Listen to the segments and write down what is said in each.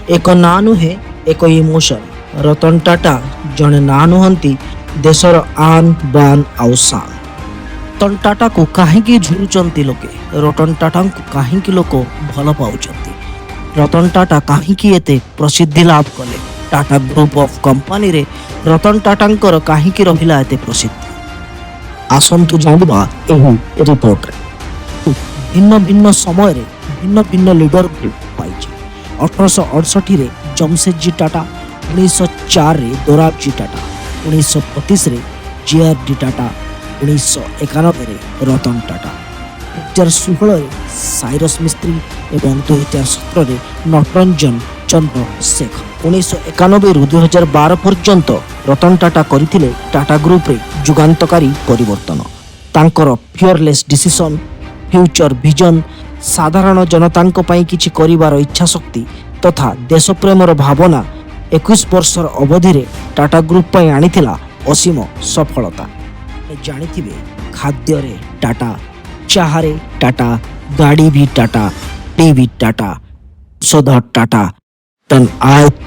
ଏକ ନାଁ ନୁହେଁ, ଏକ ଇମୋସନ୍। ରତନ ଟାଟା ଜଣେ ନାଁ ନୁହନ୍ତି, ଦେଶର ଆନ୍ ବାନ୍ ଆଉ ସାନ୍। ରତନ ଟାଟାକୁ କାହିଁକି ଝୁରୁଛନ୍ତି ଲୋକେ? ରତନ ଟାଟାଙ୍କୁ କାହିଁକି ଲୋକ ଭଲ ପାଉଛନ୍ତି? ରତନ ଟାଟା କାହିଁକି ଏତେ ପ୍ରସିଦ୍ଧି ଲାଭ କଲେ? ଟାଟା ଗ୍ରୁପ ଅଫ୍ କମ୍ପାନୀରେ ରତନ ଟାଟାଙ୍କର କାହିଁକି ରହିଲା ଏତେ ପ୍ରସିଦ୍ଧି? ଆସନ୍ତୁ ଜାଣିବା ଏହି ରିପୋର୍ଟରେ। ଭିନ୍ନ ଭିନ୍ନ ସମୟରେ ଭିନ୍ନ ଭିନ୍ନ ଲିଡରଙ୍କୁ ପାଇଛି। 1868ରେ ଜମଶେଦଜୀ ଟାଟା, 1904ରେ ଦୋରାବଜୀ ଟାଟା, 1925ରେ JRD ଟାଟା, 1991ରେ ରତନ ଟାଟା, 2016ରେ ସାଇରସ୍ ମିସ୍ତ୍ରୀ ଏବଂ 2017ରେ ନଟରଞ୍ଜନ ଚନ୍ଦ୍ର ଶେଖର। 1991ରୁ 2012 ପର୍ଯ୍ୟନ୍ତ ରତନ ଟାଟା କରିଥିଲେ ଟାଟା ଗ୍ରୁପରେ ଯୁଗାନ୍ତକାରୀ ପରିବର୍ତ୍ତନ। ତାଙ୍କର ଫିୟରଲେସ୍ ଡିସିସନ୍, ଫ୍ୟୁଚର ଭିଜନ, ସାଧାରଣ ଜନତାଙ୍କ ପାଇଁ କିଛି କରିବାର ଇଚ୍ଛାଶକ୍ତି ତଥା ଦେଶପ୍ରେମର ଭାବନା 21 ବର୍ଷର ଅବଧିରେ ଟାଟା ଗ୍ରୁପ ପାଇଁ ଆଣିଥିଲା ଅସୀମ ସଫଳତା। ଜାଣିଥିବେ, ଖାଦ୍ୟରେ ଟାଟା, ଚାହାରେ ଟାଟା, ଗାଡ଼ି ବି ଟାଟା, ଟିଭି ଟାଟା, ଔଷଧ Tata,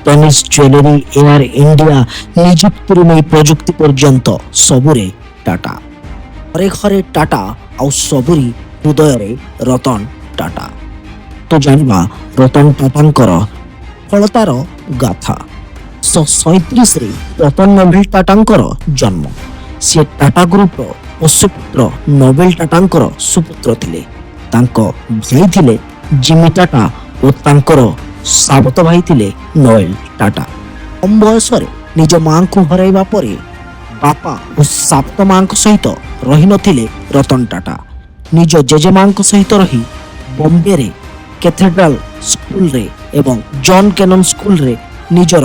Tanush jewellery, air India, ନିଯୁକ୍ତିରୁ ନେଇ ପ୍ରଯୁକ୍ତି ପର୍ଯ୍ୟନ୍ତ ସବୁରେ ଟାଟା। ଘରେ ଘରେ ଟାଟା ଆଉ ସବୁରି ହୃଦୟରେ ରତନ ଟାଟା। ତ ଜାଣିବା ରତନ ଟାଟାଙ୍କର ସଫଳତାର ଗାଥା। 1937ରେ ରତନ ନୋବେଲ ଟାଟାଙ୍କର ଜନ୍ମ। ସେ ଟାଟା ଗ୍ରୁପର ପୋଷ୍ୟପୁତ୍ର ନୋବେଲ ଟାଟାଙ୍କର ସୁପୁତ୍ର ଥିଲେ। ତାଙ୍କ ଭାଇ ଥିଲେ ଜିମି ଟାଟା ଓ ତାଙ୍କର ସାବତ ଭାଇ ଥିଲେ ନୋଏଲ ଟାଟା। କମ୍ ବୟସରେ ନିଜ ମାଙ୍କୁ ହରାଇବା ପରେ ବାପା ଓ ସାବତ ମାଙ୍କ ସହିତ ରହିନଥିଲେ ରତନ ଟାଟା। ନିଜ ଜେଜେମାଙ୍କ ସହିତ ରହି ବମ୍ବେରେ କ୍ୟାଥେଡ୍ରାଲ ସ୍କୁଲରେ ଏବଂ ଜନ୍ କେନନ ସ୍କୁଲରେ ନିଜର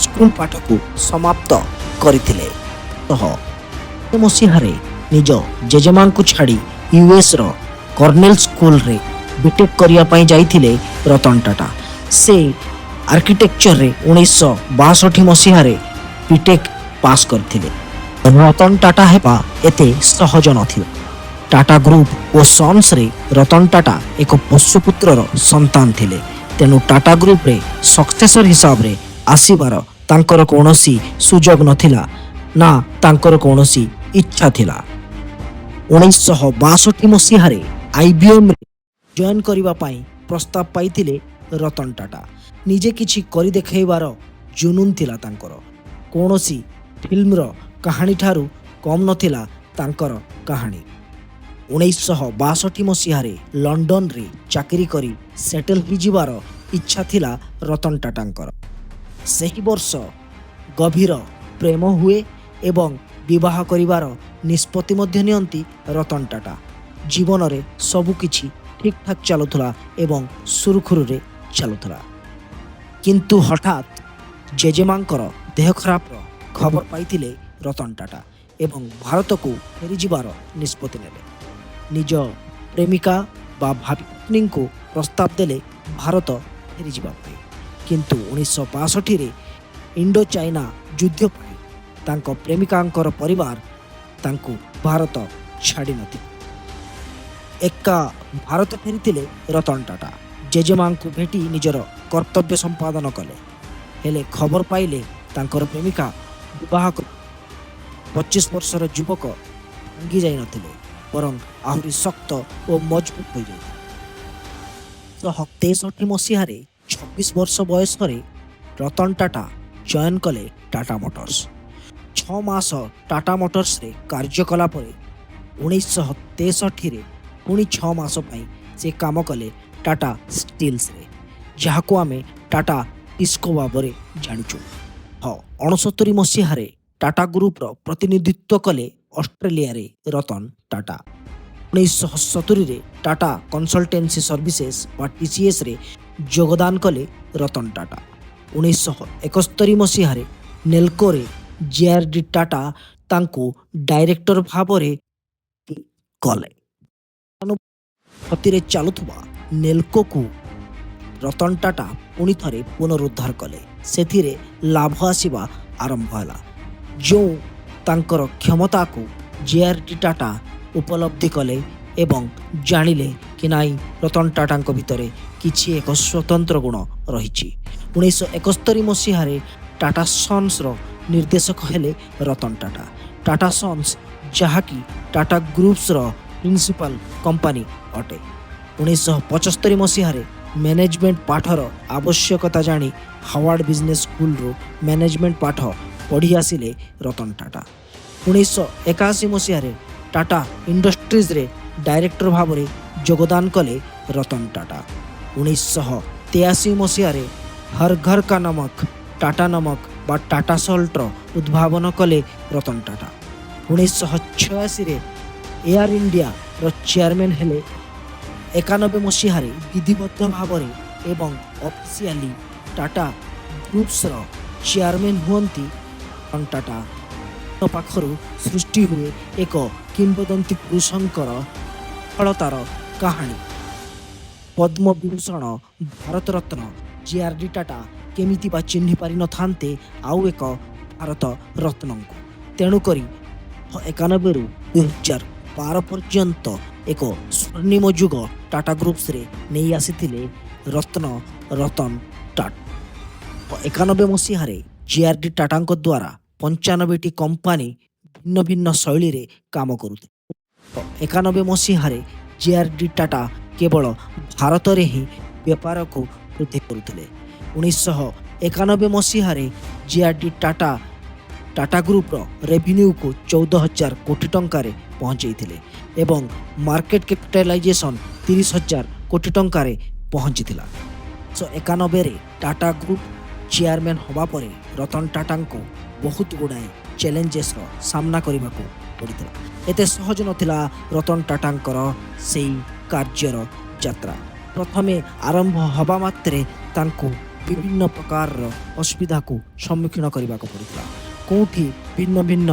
ସ୍କୁଲ ପାଠକୁ ସମାପ୍ତ କରିଥିଲେ। ମସିହାରେ ନିଜ ଜେଜେମାଙ୍କୁ ଛାଡ଼ି ୟୁଏସ୍ର କର୍ଣ୍ଣେଲ ସ୍କୁଲରେ ବିଟେକ୍ କରିବା ପାଇଁ ଯାଇଥିଲେ ରତନ ଟାଟା। ସେ ଆର୍କିଟେକ୍ଚରରେ 1962 ମସିହାରେ ବିଟେକ୍ ପାସ୍ କରିଥିଲେ। ରତନ ଟାଟା ହେବା ଏତେ ସହଜ ନଥିଲା। ଟାଟା ଗ୍ରୁପ ଓ ସନ୍ସରେ ରତନ ଟାଟା ଏକ ପୋଷ୍ୟପୁତ୍ରର ସନ୍ତାନ ଥିଲେ। ତେଣୁ ଟାଟା ଗ୍ରୁପରେ ସକ୍ସେସର ହିସାବରେ ଆସିବାର ତାଙ୍କର କୌଣସି ସୁଯୋଗ ନଥିଲା, ନା ତାଙ୍କର କୌଣସି ଇଚ୍ଛା ଥିଲା। 1962 ମସିହାରେ IBMରେ ଜଏନ୍ କରିବା ପାଇଁ ପ୍ରସ୍ତାବ ପାଇଥିଲେ ରତନ ଟାଟା। ନିଜେ କିଛି କରି ଦେଖାଇବାର ଜୁନୁନ ଥିଲା ତାଙ୍କର। କୌଣସି ଫିଲ୍ମର କାହାଣୀଠାରୁ କମ୍ ନଥିଲା ତାଙ୍କର କାହାଣୀ। 1962 ମସିହାରେ ଲଣ୍ଡନରେ ଚାକିରି କରି ସେଟେଲ ହୋଇଯିବାର ଇଚ୍ଛା ଥିଲା ରତନ ଟାଟାଙ୍କର। ସେହି ବର୍ଷ ଗଭୀର ପ୍ରେମ ହୁଏ ଏବଂ ବିବାହ କରିବାର ନିଷ୍ପତ୍ତି ମଧ୍ୟ ନିଅନ୍ତି ରତନ ଟାଟା। ଜୀବନରେ ସବୁକିଛି ଠିକ୍ଠାକ୍ ଚାଲୁଥିଲା ଏବଂ ସୁରୁଖୁରୁରେ ଚାଲୁଥିଲା। କିନ୍ତୁ ହଠାତ୍ ଜେଜେମାଙ୍କର ଦେହ ଖରାପର ଖବର ପାଇଥିଲେ ରତନ ଟାଟା ଏବଂ ଭାରତକୁ ଫେରିଯିବାର ନିଷ୍ପତ୍ତି ନେଲେ। ନିଜ ପ୍ରେମିକା ବା ଭାବି ପତ୍ନୀଙ୍କୁ ପ୍ରସ୍ତାବ ଦେଲେ ଭାରତ ଫେରିଯିବା ପାଇଁ। କିନ୍ତୁ 1962ରେ ଇଣ୍ଡୋ ଚାଇନା ଯୁଦ୍ଧ ପାଇଁ ତାଙ୍କ ପ୍ରେମିକାଙ୍କର ପରିବାର ତାଙ୍କୁ ଭାରତ ଛାଡ଼ିନଥିଲେ। ଏକା ଭାରତ ଫେରିଥିଲେ ରତନ ଟାଟା। ଜେଜେମାଙ୍କୁ ଭେଟି ନିଜର କର୍ତ୍ତବ୍ୟ ସମ୍ପାଦନ କଲେ। ହେଲେ ଖବର ପାଇଲେ ତାଙ୍କର ପ୍ରେମିକା ବିବାହ 25 ବର୍ଷର ଯୁବକ ଭାଙ୍ଗି ଯାଇନଥିଲେ, ବରଂ ଆହୁରି ଶକ୍ତ ଓ ମଜବୁତ ହୋଇଯାଇଥିଲେ। 1963 ମସିହାରେ 26 ବର୍ଷ ବୟସରେ ରତନ ଟାଟା ଜଏନ୍ କଲେ ଟାଟା ମୋଟର୍ସ। 6 ମାସ ଟାଟା ମୋଟର୍ସରେ କାର୍ଯ୍ୟ କଲା ପରେ 1963ରେ ପୁଣି 6 ମାସ ପାଇଁ ସେ କାମ କଲେ ଟାଟା ଷ୍ଟିଲ୍ସରେ, ଯାହାକୁ ଆମେ ଟାଟା ଟିସ୍କୋ ଭାବରେ ଜାଣିଛୁ। 1969 ମସିହାରେ ଟାଟା ଗ୍ରୁପର ପ୍ରତିନିଧିତ୍ୱ କଲେ ଅଷ୍ଟ୍ରେଲିଆରେ ରତନ ଟାଟା। 1970ରେ ଟାଟା କନସଲଟେନ୍ସି ସର୍ଭିସେସ୍ ବା TCSରେ ଯୋଗଦାନ କଲେ ରତନ ଟାଟା। 1971 ମସିହାରେ ନେଲ୍କୋରେ JRD ଟାଟା ତାଙ୍କୁ ଡାଇରେକ୍ଟର ଭାବରେ କଲେ। କ୍ଷତିରେ ଚାଲୁଥିବା ନେଲ୍କୋକୁ ରତନ ଟାଟା ପୁଣି ଥରେ ପୁନରୁଦ୍ଧାର କଲେ। ସେଥିରେ ଲାଭ ଆସିବା ଆରମ୍ଭ ହେଲା। ଯେଉଁ ତାଙ୍କର କ୍ଷମତାକୁ JRD ଟାଟା ଉପଲବ୍ଧି କଲେ ଏବଂ ଜାଣିଲେ କି ନାଇଁ ରତନ ଟାଟାଙ୍କ ଭିତରେ କିଛି ଏକ ସ୍ୱତନ୍ତ୍ର ଗୁଣ ରହିଛି। 1971 ମସିହାରେ ଟାଟା ସନ୍ସର ନିର୍ଦ୍ଦେଶକ ହେଲେ ରତନ ଟାଟା। ଟାଟା ସନ୍ସ ଯାହାକି ଟାଟା ଗ୍ରୁପ୍ସର ପ୍ରିନ୍ସିପାଲ କମ୍ପାନୀ ଅଟେ। 1975 ମସିହାରେ ମ୍ୟାନେଜମେଣ୍ଟ ପାଠର ଆବଶ୍ୟକତା ଜାଣି ହାୱାର୍ଡ ବିଜନେସ୍ ସ୍କୁଲରୁ ମ୍ୟାନେଜମେଣ୍ଟ ପାଠ ପଢ଼ି ଆସିଲେ ରତନ ଟାଟା। 1981 ମସିହାରେ ଟାଟା ଇଣ୍ଡଷ୍ଟ୍ରିଜରେ ଡାଇରେକ୍ଟର ଭାବରେ ଯୋଗଦାନ କଲେ ରତନ ଟାଟା। 1983 ମସିହାରେ ହର ଘର କା ନମକ ଟାଟା ନମକ ବା ଟାଟା ସଲ୍ଟର ଉଦ୍ଭାବନ କଲେ ରତନ ଟାଟା। 1986ରେ ଏୟାର ଇଣ୍ଡିଆର ଚେୟାରମ୍ୟାନ୍ ହେଲେ। 91 ମସିହାରେ ବିଧିବଦ୍ଧ ଭାବରେ ଏବଂ ଅଫିସିଆଲି ଟାଟା ଗ୍ରୁପ୍ସର ଚେୟାରମ୍ୟାନ୍ ହୁଅନ୍ତି ରତନ ଟାଟା। ପାଖରୁ ସୃଷ୍ଟି ହୁଏ ଏକ କିମ୍ବଦନ୍ତୀ ପୁରୁଷଙ୍କର ସଫଳତାର କାହାଣୀ। ପଦ୍ମବିଭୂଷଣ ଭାରତରତ୍ନ ଜେ.ଆର୍.ଡି. ଟାଟା କେମିତି ବା ଚିହ୍ନି ପାରିନଥାନ୍ତେ ଆଉ ଏକ ଭାରତ ରତ୍ନଙ୍କୁ। ତେଣୁକରି 91ରୁ 2012 ପର୍ଯ୍ୟନ୍ତ ଏକ ସ୍ୱର୍ଣ୍ଣିମ ଯୁଗ ଟାଟା ଗ୍ରୁପ୍ସରେ ନେଇ ଆସିଥିଲେ ରତନ ଟାଟା। 91 ମସିହାରେ ଜେ.ଆର୍.ଡି. ଟାଟାଙ୍କ ଦ୍ୱାରା 95ଟି କମ୍ପାନୀ ଭିନ୍ନ ଭିନ୍ନ ଶୈଳୀରେ କାମ କରୁଥିଲେ। 91 ମସିହାରେ ଜେ.ଆର୍.ଡି. ଟାଟା କେବଳ ଭାରତରେ ହିଁ ବେପାରକୁ ବୃଦ୍ଧି କରୁଥିଲେ। 1991 ମସିହାରେ ଜେ.ଆର୍.ଡି. ଟାଟା ଗ୍ରୁପର ରେଭିନ୍ୟୁକୁ 14,000 କୋଟି ଟଙ୍କାରେ ପହଞ୍ଚାଇଥିଲେ ଏବଂ ମାର୍କେଟ କ୍ୟାପିଟାଲାଇଜେସନ୍ 30,000 କୋଟି ଟଙ୍କାରେ ପହଞ୍ଚିଥିଲା। 1991ରେ ଟାଟା ଗ୍ରୁପ ଚେୟାରମ୍ୟାନ୍ ହେବା ପରେ ରତନ ଟାଟାଙ୍କୁ ବହୁତ ଗୁଡ଼ାଏ ଚ୍ୟାଲେଞ୍ଜେସର ସାମ୍ନା କରିବାକୁ ପଡ଼ିଥିଲା। ଏତେ ସହଜ ନଥିଲା ରତନ ଟାଟାଙ୍କର ସେଇ କାର୍ଯ୍ୟର ଯାତ୍ରା। ପ୍ରଥମେ ଆରମ୍ଭ ହେବା ମାତ୍ରେ ତାଙ୍କୁ ବିଭିନ୍ନ ପ୍ରକାରର ଅସୁବିଧାକୁ ସମ୍ମୁଖୀନ କରିବାକୁ ପଡ଼ିଥିଲା। କେଉଁଠି ଭିନ୍ନ ଭିନ୍ନ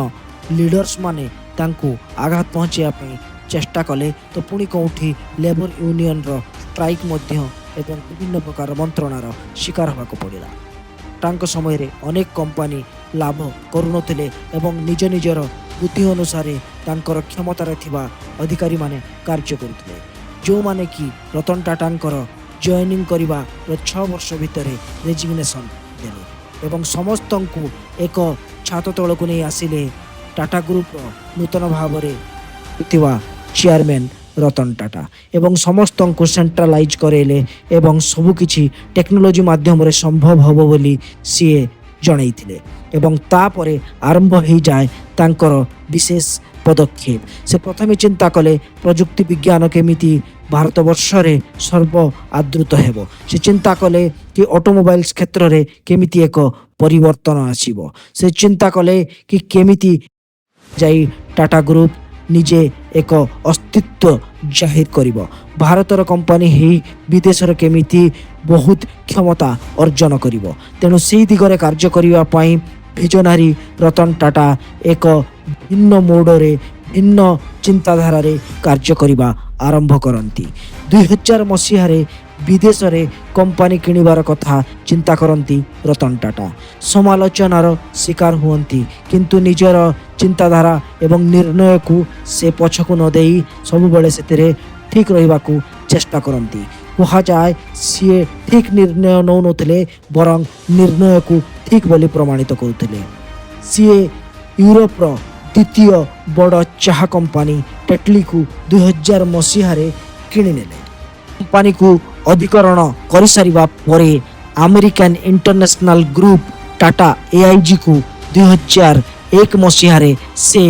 ଲିଡର୍ସ ମାନେ ତାଙ୍କୁ ଆଘାତ ପହଞ୍ଚାଇବା ପାଇଁ ଚେଷ୍ଟା କଲେ ତ ପୁଣି କେଉଁଠି ଲେବର ୟୁନିୟନର ଷ୍ଟ୍ରାଇକ୍ ମଧ୍ୟ ଏବଂ ବିଭିନ୍ନ ପ୍ରକାର ମନ୍ତ୍ରଣାର ଶିକାର ହେବାକୁ ପଡ଼ିଲା। ତାଙ୍କ ସମୟରେ ଅନେକ କମ୍ପାନୀ ଲାଭ କରୁନଥିଲେ ଏବଂ ନିଜ ନିଜର ବୁଦ୍ଧି ଅନୁସାରେ ତାଙ୍କର କ୍ଷମତାରେ ଥିବା ଅଧିକାରୀମାନେ କାର୍ଯ୍ୟ କରୁଥିଲେ, ଯେଉଁମାନେ କି ରତନ ଟାଟାଙ୍କର ଜଏନିଂ କରିବାର 6 ବର୍ଷ ଭିତରେ ରେଜିଗ୍ନେସନ୍ ଦେଲେ ଏବଂ ସମସ୍ତଙ୍କୁ ଏକ ଛାତ ତଳକୁ ନେଇ ଆସିଲେ ଟାଟା ଗ୍ରୁପର ନୂତନ ଭାବରେ ଥିବା ଚେୟାରମ୍ୟାନ୍ ରତନ ଟାଟା ଏବଂ ସମସ୍ତଙ୍କୁ ସେଣ୍ଟ୍ରାଲାଇଜ୍ କରାଇଲେ ଏବଂ ସବୁକିଛି ଟେକ୍ନୋଲୋଜି ମାଧ୍ୟମରେ ସମ୍ଭବ ହେବ ବୋଲି ସିଏ ଜଣାଇଥିଲେ ଏବଂ ତାପରେ ଆରମ୍ଭ ହୋଇଯାଏ ତାଙ୍କର ବିଶେଷ ପଦକ୍ଷେପ। ସେ ପ୍ରଥମେ ଚିନ୍ତା କଲେ ପ୍ରଯୁକ୍ତି ବିଜ୍ଞାନ କେମିତି ଭାରତବର୍ଷରେ ସର୍ବ ଆଦୃତ ହେବ। ସେ ଚିନ୍ତା କଲେ କି ଅଟୋମୋବାଇଲ୍ସ କ୍ଷେତ୍ରରେ କେମିତି ଏକ ପରିବର୍ତ୍ତନ ଆସିବ। ସେ ଚିନ୍ତା କଲେ କି କେମିତି ଯାଇ ଟାଟା ଗ୍ରୁପ ନିଜେ ଏକ ଅସ୍ତିତ୍ୱ ଜାହିର କରିବ। ଭାରତର କମ୍ପାନୀ ହେଇ ବିଦେଶରେ କେମିତି ବହୁତ କ୍ଷମତା ଅର୍ଜନ କରିବ। ତେଣୁ ସେହି ଦିଗରେ କାର୍ଯ୍ୟ କରିବା ପାଇଁ ଭିଜନାରୀ ରତନ ଟାଟା ଏକ ଭିନ୍ନ ମୋଡ଼ରେ ଭିନ୍ନ ଚିନ୍ତାଧାରାରେ କାର୍ଯ୍ୟ କରିବା ଆରମ୍ଭ କରନ୍ତି। 2000 ମସିହାରେ ବିଦେଶରେ କମ୍ପାନୀ କିଣିବାର କଥା ଚିନ୍ତା କରନ୍ତି ରତନ ଟାଟା। ସମାଲୋଚନାର ଶିକାର ହୁଅନ୍ତି, କିନ୍ତୁ ନିଜର ଚିନ୍ତାଧାରା ଏବଂ ନିର୍ଣ୍ଣୟକୁ ସେ ପଛକୁ ନ ଦେଇ ସବୁବେଳେ ସେଥିରେ ଠିକ୍ ରହିବାକୁ ଚେଷ୍ଟା କରନ୍ତି। କୁହାଯାଏ ସିଏ ଠିକ୍ ନିର୍ଣ୍ଣୟ ନେଉନଥିଲେ, ବରଂ ନିର୍ଣ୍ଣୟକୁ ଠିକ୍ ବୋଲି ପ୍ରମାଣିତ କରୁଥିଲେ। ସିଏ ୟୁରୋପର ଦ୍ୱିତୀୟ ବଡ଼ ଚାହା କମ୍ପାନୀ ଟେଟ୍ଲିକୁ 2000 ମସିହାରେ କିଣିନେଲେ। କମ୍ପାନୀକୁ ଅଧିକରଣ କରିସାରିବା ପରେ ଆମେରିକାନ୍ ଇଣ୍ଟରନ୍ୟାସନାଲ ଗ୍ରୁପ ଟାଟା ଏଆଇଜିକୁ 2001 ମସିହାରେ ସେ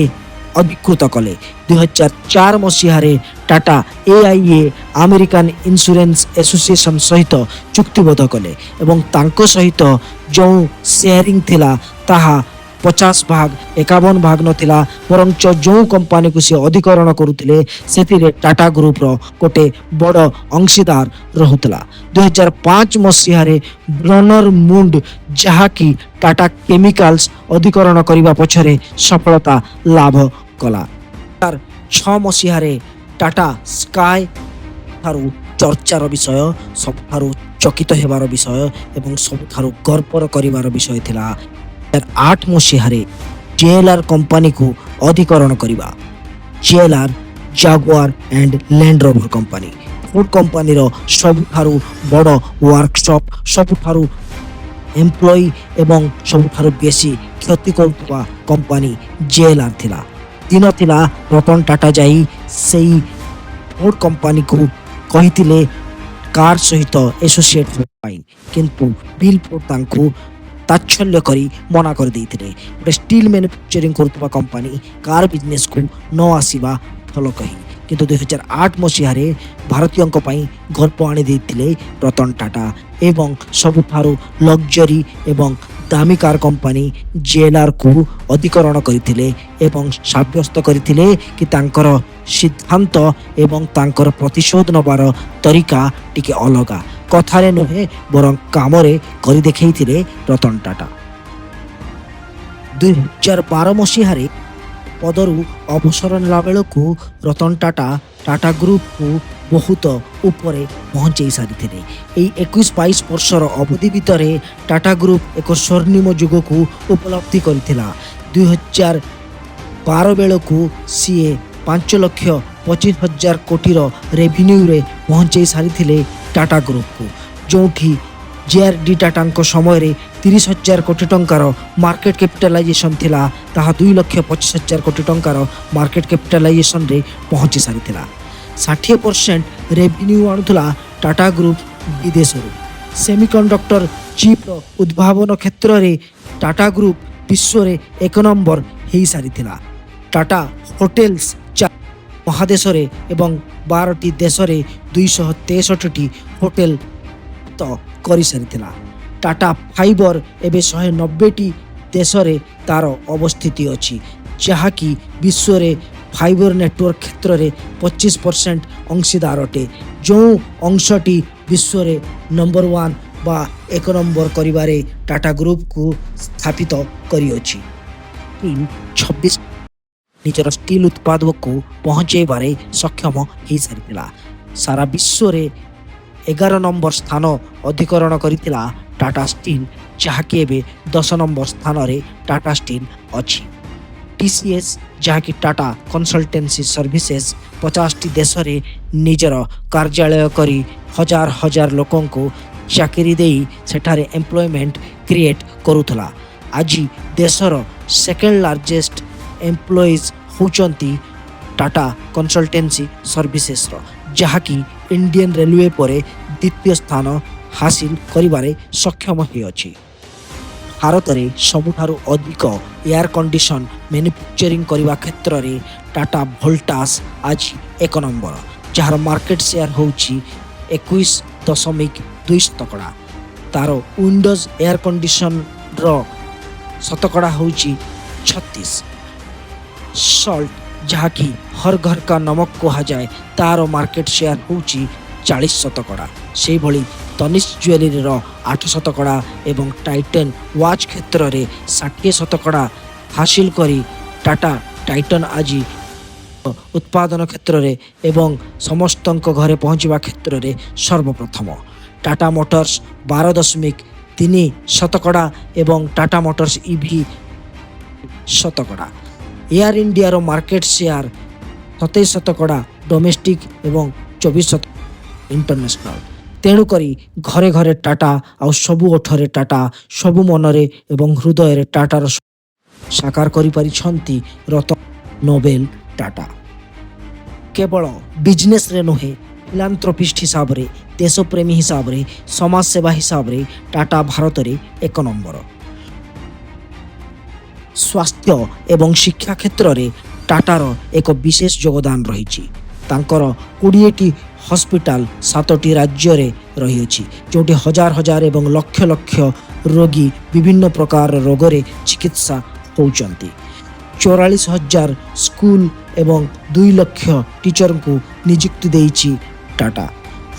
ଅଧିକୃତ କଲେ। 2004 ମସିହାରେ Tata AIA American insurance association ସହିତ ଚୁକ୍ତିବଦ୍ଧ କଲେ ଏବଂ ତାଙ୍କ ସହିତ ଯେଉଁ ସେୟାରିଂ ଥିଲା ତାହା 50 ଭାଗ 51 ଭାଗ ନଥିଲା, ବରଂ ଯେଉଁ କମ୍ପାନୀକୁ ସେ ଅଧିକରଣ କରୁଥିଲେ ସେଥିରେ ଟାଟା ଗ୍ରୁପର ଗୋଟେ ବଡ଼ ଅଂଶୀଦାର ରହୁଥିଲା। 2005 ମସିହାରେ ବ୍ରନର ମୁଣ୍ଡ ଯାହାକି ଟାଟା କେମିକାଲ୍ସ ଅଧିକରଣ କରିବା ପଛରେ ସଫଳତା ଲାଭ କଲା। 2006 ମସିହାରେ ଟାଟା ସ୍କାଏ ଠାରୁ ଚର୍ଚ୍ଚାର ବିଷୟ, ସବୁଠାରୁ ଚକିତ ହେବାର ବିଷୟ ଏବଂ ସବୁଠାରୁ ଗର୍ବର କରିବାର ବିଷୟ ଥିଲା 2008 ମସିହାରେ ଜେଏଲ୍ଆର୍ କମ୍ପାନୀକୁ ଅଧିକରଣ କରିବା। JLR Jaguar and land rover company, food କମ୍ପାନୀର ସବୁଠାରୁ ବଡ଼ ୱାର୍କସପ୍, ସବୁଠାରୁ ଏମ୍ପ୍ଲୟି ଏବଂ ସବୁଠାରୁ ବେଶୀ କ୍ଷତି କରୁଥିବା କମ୍ପାନୀ JLR ଥିଲା। ଦିନ ଥିଲା ରତନ ଟାଟା ଯାଇ ସେଇ ଫୋର୍ଡ କମ୍ପାନୀକୁ କହିଥିଲେ କାର୍ ସହିତ ଆସୋସିଏଟ୍ ହେବା ପାଇଁ, କିନ୍ତୁ ବିଲ୍ ଫୋର୍ଡ ତାଙ୍କୁ ତାଚ୍ଛଲ୍ୟ କରି ମନା କରିଦେଇଥିଲେ। ଗୋଟେ ଷ୍ଟିଲ୍ ମ୍ୟାନୁଫ୍ୟାକ୍ଚରିଂ କରୁଥିବା କମ୍ପାନୀ କାର୍ ବିଜନେସ୍କୁ ନ ଆସିବା ଭଲ କହି, କିନ୍ତୁ 2008 ମସିହାରେ ଭାରତୀୟଙ୍କ ପାଇଁ ଗର୍ବ ଆଣିଦେଇଥିଲେ ରତନ ଟାଟା ଏବଂ ସବୁଠାରୁ ଲକ୍ଜରୀ ଏବଂ ଦାମୀ କାର୍ କମ୍ପାନୀ JLRକୁ ଅଧିକରଣ କରିଥିଲେ ଏବଂ ସାବ୍ୟସ୍ତ କରିଥିଲେ କି ତାଙ୍କର ସିଦ୍ଧାନ୍ତ ଏବଂ ତାଙ୍କର ପ୍ରତିଶୋଧ ନେବାର ତରିକା ଟିକେ ଅଲଗା। କଥାରେ ନୁହେଁ ବରଂ କାମରେ କରି ଦେଖାଇଥିଲେ ରତନ ଟାଟା। 2012 ମସିହାରେ ପଦରୁ ଅବସର ନେଲା ବେଳକୁ ରତନ ଟାଟା ଟାଟା ଗ୍ରୁପକୁ ବହୁତ ଉପରେ ପହଞ୍ଚାଇ ସାରିଥିଲେ। ଏହି 21-22 ବର୍ଷର ଅବଧି ଭିତରେ ଟାଟା ଗ୍ରୁପ ଏକ ସ୍ୱର୍ଣ୍ଣିମ ଯୁଗକୁ ଉପଲବ୍ଧି କରିଥିଲା। 2012 ବେଳକୁ ସିଏ 5,25,000 କୋଟିର ରେଭିନ୍ୟୁରେ ପହଞ୍ଚାଇ ସାରିଥିଲେ ଟାଟା ଗ୍ରୁପକୁ, ଯେଉଁଠି JRD ଟାଟାଙ୍କ ସମୟରେ 30,000 କୋଟି ଟଙ୍କାର ମାର୍କେଟ କ୍ୟାପିଟାଲାଇଜେସନ୍ ଥିଲା, ତାହା 2,25,000 କୋଟି ଟଙ୍କାର ମାର୍କେଟ କ୍ୟାପିଟାଲାଇଜେସନ୍ରେ ପହଞ୍ଚି ସାରିଥିଲା। 60% ରେଭିନ୍ୟୁ ଆଣୁଥିଲା ଟାଟା ଗ୍ରୁପ ବିଦେଶରୁ। ସେମିକଣ୍ଡକ୍ଟର ଚିପ୍ର ଉଦ୍ଭାବନ କ୍ଷେତ୍ରରେ ଟାଟା ଗ୍ରୁପ ବିଶ୍ୱରେ 1 ନମ୍ବର ହୋଇସାରିଥିଲା। ଟାଟା ହୋଟେଲ୍ସ ମହାଦେଶରେ ଏବଂ 12ଟି ଦେଶରେ 263ଟି ହୋଟେଲ କରିସାରିଥିଲା। ଟାଟା ଫାଇବର ଏବେ 190ଟି ଦେଶରେ ତାର ଅବସ୍ଥିତି ଅଛି, ଯାହାକି ବିଶ୍ୱରେ ଫାଇବର ନେଟୱାର୍କ କ୍ଷେତ୍ରରେ 25% ଅଂଶୀଦାର ଅଟେ, ଯେଉଁ ଅଂଶଟି ବିଶ୍ୱରେ ନମ୍ବର 1 ବା 1 ନମ୍ବର କରିବାରେ ଟାଟା ଗ୍ରୁପକୁ ସ୍ଥାପିତ କରିଅଛି। 26 ନିଜର ଷ୍ଟିଲ୍ ଉତ୍ପାଦକୁ ପହଞ୍ଚାଇବାରେ ସକ୍ଷମ ହୋଇସାରିଥିଲା। ସାରା ବିଶ୍ୱରେ 11 ନମ୍ବର ସ୍ଥାନ ଅଧିକରଣ କରିଥିଲା ଟାଟା ଷ୍ଟିଲ୍, ଯାହାକି ଏବେ 10 ନମ୍ବର ସ୍ଥାନରେ ଟାଟା ଷ୍ଟିଲ୍ ଅଛି। TCS, ଯାହାକି ଟାଟା କନସଲଟେନ୍ସି ସର୍ଭିସେସ୍, 50ଟି ଦେଶରେ ନିଜର କାର୍ଯ୍ୟାଳୟ କରି ହଜାର ହଜାର ଲୋକଙ୍କୁ ଚାକିରି ଦେଇ ସେଠାରେ ଏମ୍ପ୍ଲୟମେଣ୍ଟ କ୍ରିଏଟ୍ କରୁଥିଲା। ଆଜି ଦେଶର ସେକେଣ୍ଡ ଲାର୍ଜେଷ୍ଟ ଏମ୍ପ୍ଲୟିଜ୍ ହେଉଛନ୍ତି ଟାଟା କନସଲଟେନ୍ସି ସର୍ଭିସେସ୍ର, ଯାହାକି ଇଣ୍ଡିଆନ ରେଲୱେ ପରେ ଦ୍ୱିତୀୟ ସ୍ଥାନ ହାସିଲ କରିବାରେ ସକ୍ଷମ ହୋଇଅଛି। ଭାରତରେ ସବୁଠାରୁ ଅଧିକ ଏୟାର କଣ୍ଡିସନ ମ୍ୟାନୁଫ୍ୟାକ୍ଚରିଂ କରିବା କ୍ଷେତ୍ରରେ ଟାଟା ଭୋଲ୍ଟାସ୍ ଆଜି 1 ନମ୍ବର, ଯାହାର ମାର୍କେଟ ସେୟାର ହେଉଛି 21.2%। ତାର ୱିଣ୍ଡୋଜ ଏୟାର କଣ୍ଡିସନର ଶତକଡ଼ା ହେଉଛି 36। ସଲ୍ଟ, ଯାହାକି ହର ଘର କା ନମକ କୁହାଯାଏ, ତାର ମାର୍କେଟ ସେୟାର ହେଉଛି 40%। ସେହିଭଳି ତନିଷ୍କ ଜୁଏଲାରୀର 8% ଏବଂ ଟାଇଟନ୍ ୱାଚ୍ କ୍ଷେତ୍ରରେ 60% ହାସିଲ କରି ଟାଟା ଟାଇଟନ୍ ଆଜି ଉତ୍ପାଦନ କ୍ଷେତ୍ରରେ ଏବଂ ସମସ୍ତଙ୍କ ଘରେ ପହଞ୍ଚିବା କ୍ଷେତ୍ରରେ ସର୍ବପ୍ରଥମ। ଟାଟା ମୋଟର୍ସ 12.3% ଏବଂ ଟାଟା ମୋଟର୍ସ EV 1%। ଏୟାର ଇଣ୍ଡିଆର ମାର୍କେଟ ସେୟାର 27% ଡୋମେଷ୍ଟିକ ଏବଂ 24% ଇଣ୍ଟରନ୍ୟାସନାଲ। ତେଣୁକରି ଘରେ ଘରେ ଟାଟା, ଆଉ ସବୁ ଓଠରେ ଟାଟା, ସବୁ ମନରେ ଏବଂ ହୃଦୟରେ ଟାଟାର ସାକାର କରିପାରିଛନ୍ତି ରତନ ନୋବେଲ ଟାଟା। କେବଳ ବିଜନେସ୍ରେ ନୁହେଁ, ଫିଲାନ୍ଥ୍ରୋପିଷ୍ଟ ହିସାବରେ, ଦେଶପ୍ରେମୀ ହିସାବରେ, ସମାଜସେବା ହିସାବରେ ଟାଟା ଭାରତରେ 1 ନମ୍ବର। ସ୍ୱାସ୍ଥ୍ୟ ଏବଂ ଶିକ୍ଷା କ୍ଷେତ୍ରରେ ଟାଟାର ଏକ ବିଶେଷ ଯୋଗଦାନ ରହିଛି। ତାଙ୍କର 20ଟି ହସ୍ପିଟାଲ 7ଟି ରାଜ୍ୟରେ ରହିଅଛି, ଯେଉଁଠି ହଜାର ହଜାର ଏବଂ ଲକ୍ଷ ଲକ୍ଷ ରୋଗୀ ବିଭିନ୍ନ ପ୍ରକାରର ରୋଗରେ ଚିକିତ୍ସା ହେଉଛନ୍ତି। 44,000 ସ୍କୁଲ ଏବଂ 2 ଲକ୍ଷ ଟିଚରଙ୍କୁ ନିଯୁକ୍ତି ଦେଇଛି ଟାଟା।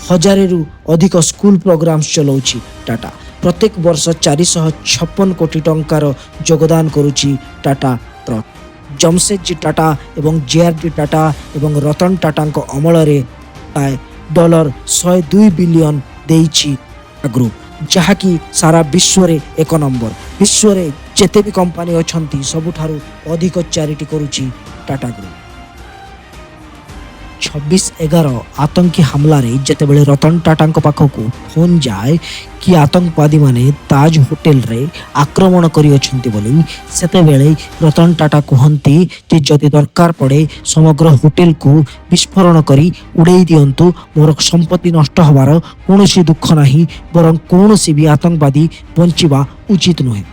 1000ରୁ ଅଧିକ ସ୍କୁଲ ପ୍ରୋଗ୍ରାମ୍ସ ଚଲାଉଛି ଟାଟା। ପ୍ରତ୍ୟେକ ବର୍ଷ 456 କୋଟି ଟଙ୍କାର ଯୋଗଦାନ କରୁଛି ଟାଟା ଟ୍ରଷ୍ଟ। ଜମଶେଦଜୀ ଟାଟା ଏବଂ JRD ଟାଟା ଏବଂ ରତନ ଟାଟାଙ୍କ ଅମଳରେ ପ୍ରାୟ $102 ବିଲିୟନ ଦେଇଛି ଗ୍ରୁପ, ଯାହାକି ସାରା ବିଶ୍ୱରେ 1 ନମ୍ବର। ବିଶ୍ୱରେ ଯେତେ ବି କମ୍ପାନୀ ଅଛନ୍ତି ସବୁଠାରୁ ଅଧିକ ଚ୍ୟାରିଟି କରୁଛି ଟାଟା ଗ୍ରୁପ। 6 26/11 ଆତଙ୍କୀ ହାମଲାରେ ଯେତେବେଳେ ରତନ ଟାଟାଙ୍କ ପାଖକୁ ଫୋନ୍ ଯାଏ କି ଆତଙ୍କବାଦୀମାନେ ତାଜ ହୋଟେଲରେ ଆକ୍ରମଣ କରିଅଛନ୍ତି ବୋଲି, ସେତେବେଳେ ରତନ ଟାଟା କୁହନ୍ତି ଯେ ଯଦି ଦରକାର ପଡ଼େ ସମଗ୍ର ହୋଟେଲକୁ ବିସ୍ଫୋରଣ କରି ଉଡ଼େଇ ଦିଅନ୍ତୁ, ମୋର ସମ୍ପତ୍ତି ନଷ୍ଟ ହେବାର କୌଣସି ଦୁଃଖ ନାହିଁ, ବରଂ କୌଣସି ବି ଆତଙ୍କବାଦୀ ବଞ୍ଚିବା ଉଚିତ ନୁହେଁ।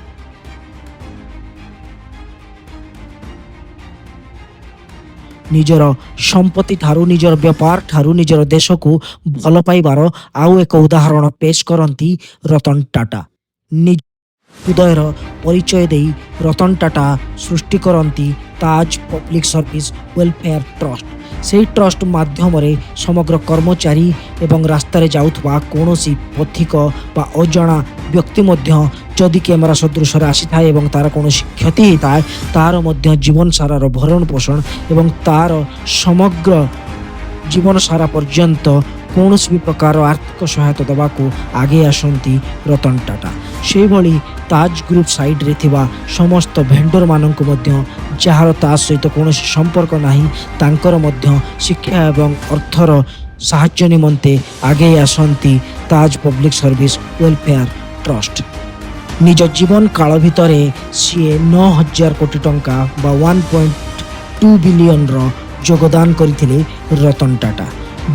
ନିଜର ସମ୍ପତ୍ତି ଠାରୁ, ନିଜର ବେପାର ଠାରୁ ନିଜର ଦେଶକୁ ଭଲ ପାଇବାର ଆଉ ଏକ ଉଦାହରଣ ପେଶ କରନ୍ତି ରତନ ଟାଟା। ନିଜ ହୃଦୟର ପରିଚୟ ଦେଇ ରତନ ଟାଟା ସୃଷ୍ଟି କରନ୍ତି ତାଜ ପବ୍ଲିକ ସର୍ଭିସ ୱେଲଫେୟାର ଟ୍ରଷ୍ଟ। ସେହି ଟ୍ରଷ୍ଟ ମାଧ୍ୟମରେ ସମଗ୍ର କର୍ମଚାରୀ ଏବଂ ରାସ୍ତାରେ ଯାଉଥିବା କୌଣସି ପଥିକ ବା ଅଜଣା ବ୍ୟକ୍ତି ମଧ୍ୟ ଯଦି କ୍ୟାମେରା ସଦୃଶରେ ଆସିଥାଏ ଏବଂ ତା'ର କୌଣସି କ୍ଷତି ହେଇଥାଏ, ତା'ର ମଧ୍ୟ ଜୀବନ ସାରାର ଭରଣ ପୋଷଣ ଏବଂ ତା'ର ସମଗ୍ର ଜୀବନ ସାରା ପର୍ଯ୍ୟନ୍ତ କୌଣସି ବି ପ୍ରକାର ଆର୍ଥିକ ସହାୟତା ଦେବାକୁ ଆଗେଇ ଆସନ୍ତି ରତନ ଟାଟା। ସେହିଭଳି ତାଜ ଗ୍ରୁପ ସାଇଡ଼ରେ ଥିବା ସମସ୍ତ ଭେଣ୍ଡରମାନଙ୍କୁ ମଧ୍ୟ, ଯାହାର ତା ସହିତ କୌଣସି ସମ୍ପର୍କ ନାହିଁ, ତାଙ୍କର ମଧ୍ୟ ଶିକ୍ଷା ଏବଂ ଅର୍ଥର ସାହାଯ୍ୟ ନିମନ୍ତେ ଆଗେଇ ଆସନ୍ତି ତାଜ ପବ୍ଲିକ ସର୍ଭିସ ୱେଲଫେୟାର ଟ୍ରଷ୍ଟ। ନିଜ ଜୀବନ କାଳ ଭିତରେ ସିଏ 9,000 କୋଟି ଟଙ୍କା ବା 1.2 ବିଲିୟନର ଯୋଗଦାନ କରିଥିଲେ ରତନ ଟାଟା।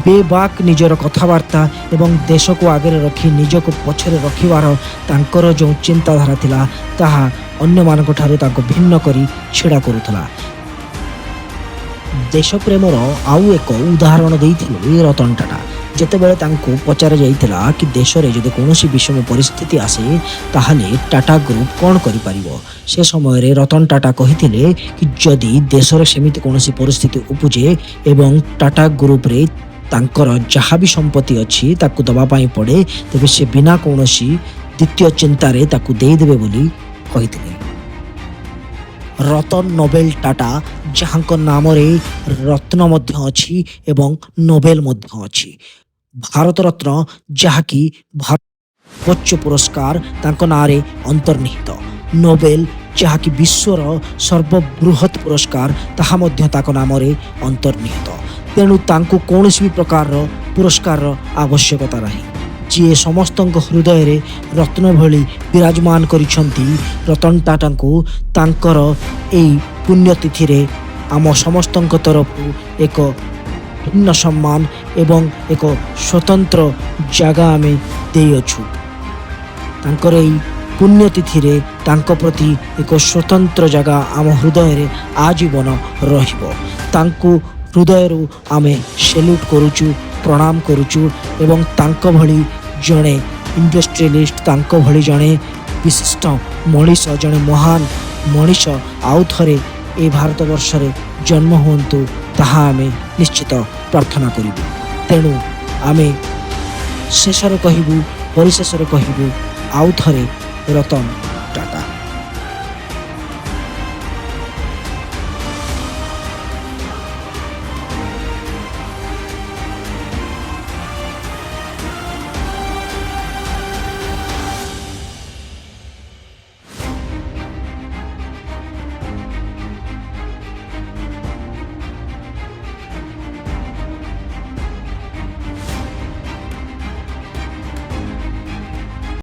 ବେବାକ୍ ନିଜର କଥାବାର୍ତ୍ତା ଏବଂ ଦେଶକୁ ଆଗରେ ରଖି ନିଜକୁ ପଛରେ ରଖିବାର ତାଙ୍କର ଯେଉଁ ଚିନ୍ତାଧାରା ଥିଲା, ତାହା ଅନ୍ୟମାନଙ୍କ ଠାରୁ ତାଙ୍କୁ ଭିନ୍ନ କରି ଛିଡ଼ା କରୁଥିଲା। ଦେଶପ୍ରେମର ଆଉ ଏକ ଉଦାହରଣ ଦେଇଥିଲେ ରତନ ଟାଟା। ଯେତେବେଳେ ତାଙ୍କୁ ପଚରାଯାଇଥିଲା କି ଦେଶରେ ଯଦି କୌଣସି ବିଷମ ପରିସ୍ଥିତି ଆସେ ତାହେଲେ ଟାଟା ଗ୍ରୁପ କ'ଣ କରିପାରିବ, ସେ ସମୟରେ ରତନ ଟାଟା କହିଥିଲେ କି ଯଦି ଦେଶରେ ସେମିତି କୌଣସି ପରିସ୍ଥିତି ଉପୁଜେ ଏବଂ ଟାଟା ଗ୍ରୁପରେ ତାଙ୍କର ଯାହା ବି ସମ୍ପତ୍ତି ଅଛି ତାକୁ ଦେବା ପାଇଁ ପଡ଼େ, ତେବେ ସେ ବିନା କୌଣସି ଦ୍ୱିତୀୟ ଚିନ୍ତାରେ ତାକୁ ଦେଇଦେବେ ବୋଲି କହିଥିଲେ। ରତନ ନୋବେଲ ଟାଟା, ଯାହାଙ୍କ ନାମରେ ରତ୍ନ ମଧ୍ୟ ଅଛି ଏବଂ ନୋବେଲ ମଧ୍ୟ ଅଛି। ଭାରତ ରତ୍ନ, ଯାହାକି ସର୍ବୋଚ୍ଚ ପୁରସ୍କାର, ତାଙ୍କ ନାଁରେ ଅନ୍ତର୍ନିହିତ। ନୋବେଲ, ଯାହାକି ବିଶ୍ୱର ସର୍ବବୃହତ୍ ପୁରସ୍କାର, ତାହା ମଧ୍ୟ ତାଙ୍କ ନାମରେ ଅନ୍ତର୍ନିହିତ। ତେଣୁ ତାଙ୍କୁ କୌଣସି ବି ପ୍ରକାରର ପୁରସ୍କାରର ଆବଶ୍ୟକତା ନାହିଁ। ଯିଏ ସମସ୍ତଙ୍କ ହୃଦୟରେ ରତ୍ନ ଭଳି ବିରାଜମାନ କରିଛନ୍ତି ରତନ ଟାଟାଙ୍କୁ, ତାଙ୍କର ଏହି ପୁଣ୍ୟତିଥିରେ ଆମ ସମସ୍ତଙ୍କ ତରଫରୁ ଏକ ଭିନ୍ନ ସମ୍ମାନ ଏବଂ ଏକ ସ୍ୱତନ୍ତ୍ର ଜାଗା ଆମେ ଦେଇଅଛୁ। ତାଙ୍କର ଏହି ପୁଣ୍ୟତିଥିରେ ତାଙ୍କ ପ୍ରତି ଏକ ସ୍ୱତନ୍ତ୍ର ଜାଗା ଆମ ହୃଦୟରେ ଆଜୀବନ ରହିବ। ତାଙ୍କୁ ହୃଦୟରୁ ଆମେ ସେଲ୍ୟୁଟ୍ କରୁଛୁ, ପ୍ରଣାମ କରୁଛୁ ଏବଂ ତାଙ୍କ ଭଳି ଜଣେ ଇଣ୍ଡଷ୍ଟ୍ରିଆଲିଷ୍ଟ, ତାଙ୍କ ଭଳି ଜଣେ ବିଶିଷ୍ଟ ମଣିଷ, ଜଣେ ମହାନ ମଣିଷ ଆଉ ଥରେ ଏ ଭାରତବର୍ଷରେ ଜନ୍ମ ହୁଅନ୍ତୁ, ତାହା ଆମେ ନିଶ୍ଚିତ ପ୍ରାର୍ଥନା କରିବୁ। ତେଣୁ ଆମେ ଶେଷରେ କହିବୁ, ପରିଶେଷରେ କହିବୁ, ଆଉ ଥରେ ରତନ